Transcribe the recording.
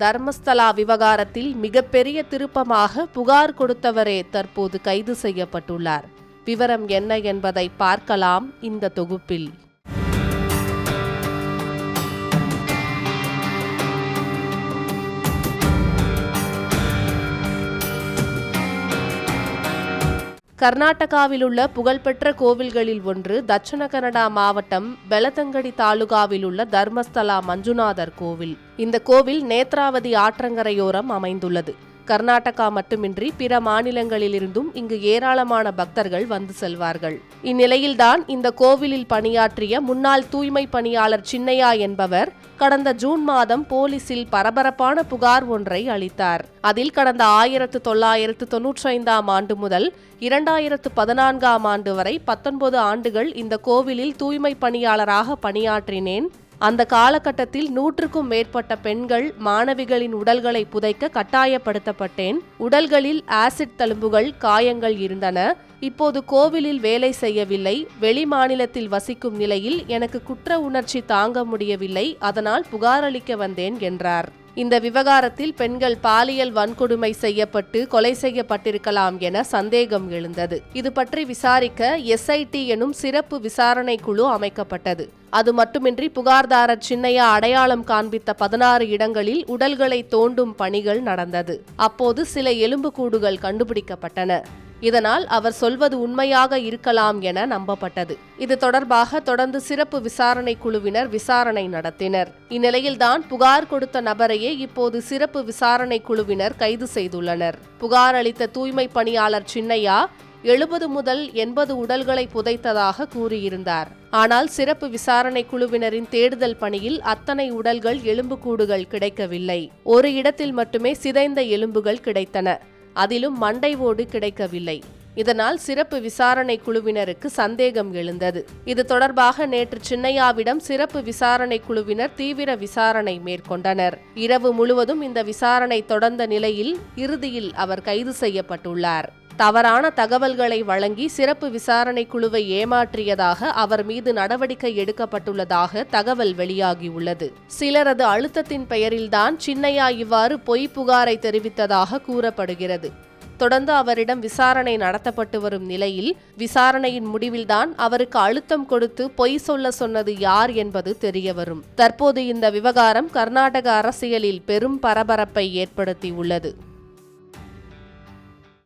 தர்மஸ்தலா விவகாரத்தில் மிகப்பெரிய திருப்பமாக புகார் கொடுத்தவரே தற்போது கைது செய்யப்பட்டுள்ளார். விவரம் என்ன என்பதை பார்க்கலாம் இந்த தொகுப்பில். கர்நாடகாவில் உள்ள புகழ்பெற்ற கோவில்களில் ஒன்று தட்சிண கன்னடா மாவட்டம் பெலதங்கடி தாலுகாவில் உள்ள தர்மஸ்தலா மஞ்சுநாதர் கோவில். இந்த கோவில் நேத்ராவதி ஆற்றங்கரையோரம் அமைந்துள்ளது. கர்நாடகா மட்டுமின்றி பிற மாநிலங்களிலிருந்தும் இங்கு ஏராளமான பக்தர்கள் வந்து செல்வார்கள். இந்நிலையில்தான் இந்த கோவிலில் பணியாற்றிய முன்னாள் தூய்மை பணியாளர் சின்னையா என்பவர் கடந்த ஜூன் மாதம் போலீசில் பரபரப்பான புகார் ஒன்றை அளித்தார். அதில் கடந்த 1995 ஆண்டு முதல் 2014 ஆண்டு வரை 19 ஆண்டுகள் இந்த கோவிலில் தூய்மை பணியாளராக பணியாற்றினேன். அந்த காலகட்டத்தில் 100க்கும் மேற்பட்ட பெண்கள் மாணவிகளின் உடல்களை புதைக்க கட்டாயப்படுத்தப்பட்டேன். உடல்களில் ஆசிட் தழும்புகள், காயங்கள் இருந்தன. இப்போது கோவிலில் வேலை செய்யவில்லை, வெளி மாநிலத்தில் வசிக்கும் நிலையில் எனக்கு குற்ற உணர்ச்சி தாங்க முடியவில்லை, அதனால் புகார் அளிக்க வந்தேன் என்றார். இந்த விவகாரத்தில் பெண்கள் பாலியல் வன்கொடுமை செய்யப்பட்டு கொலை செய்யப்பட்டிருக்கலாம் என சந்தேகம் எழுந்தது. இது பற்றி விசாரிக்க SIT எனும் சிறப்பு விசாரணை குழு அமைக்கப்பட்டது. அது மட்டுமின்றி புகார்தாரர் சின்னையா அடையாளம் காண்பித்த 16 இடங்களில் உடல்களை தோண்டும் பணிகள் நடந்தது. அப்போது சில எலும்புக்கூடுகள் கண்டுபிடிக்கப்பட்டன. இதனால் அவர் சொல்வது உண்மையாக இருக்கலாம் என நம்பப்பட்டது. இது தொடர்பாக தொடர்ந்து சிறப்பு விசாரணை குழுவினர் விசாரணை நடத்தினர். இந்நிலையில்தான் புகார் கொடுத்த நபரையே இப்போது சிறப்பு விசாரணை குழுவினர் கைது செய்துள்ளனர். புகார் அளித்த தூய்மை பணியாளர் சின்னையா 70 முதல் 80 உடல்களை புதைத்ததாக கூறியிருந்தார். ஆனால் சிறப்பு விசாரணை குழுவினரின் தேடுதல் பணியில் அத்தனை உடல்கள், எலும்புக்கூடுகள் கிடைக்கவில்லை. ஒரு இடத்தில் மட்டுமே சிதைந்த எலும்புகள் கிடைத்தன. அதிலும் மண்டை ஓடு கிடைக்கவில்லை. இதனால் சிறப்பு விசாரணை குழுவினருக்கு சந்தேகம் எழுந்தது. இது தொடர்பாக நேற்று சின்னையாவிடம் சிறப்பு விசாரணை குழுவினர் தீவிர விசாரணை மேற்கொண்டனர். இரவு முழுவதும் இந்த விசாரணை தொடர்ந்த நிலையில் இறுதியில் அவர் கைது செய்யப்பட்டுள்ளார். தவறான தகவல்களை வழங்கி சிறப்பு விசாரணை குழுவை ஏமாற்றியதாக அவர் மீது நடவடிக்கை எடுக்கப்பட்டுள்ளதாக தகவல் வெளியாகியுள்ளது. சிலரது அழுத்தத்தின் பெயரில்தான் சின்னையா இவ்வாறு பொய் புகாரை தெரிவித்ததாக கூறப்படுகிறது. தொடர்ந்து அவரிடம் விசாரணை நடத்தப்பட்டு வரும் நிலையில் விசாரணையின் முடிவில்தான் அவருக்கு அழுத்தம் கொடுத்து பொய் சொல்ல சொன்னது யார் என்பது தெரியவரும். தற்போது இந்த விவகாரம் கர்நாடக அரசியலில் பெரும் பரபரப்பை ஏற்படுத்தியுள்ளது.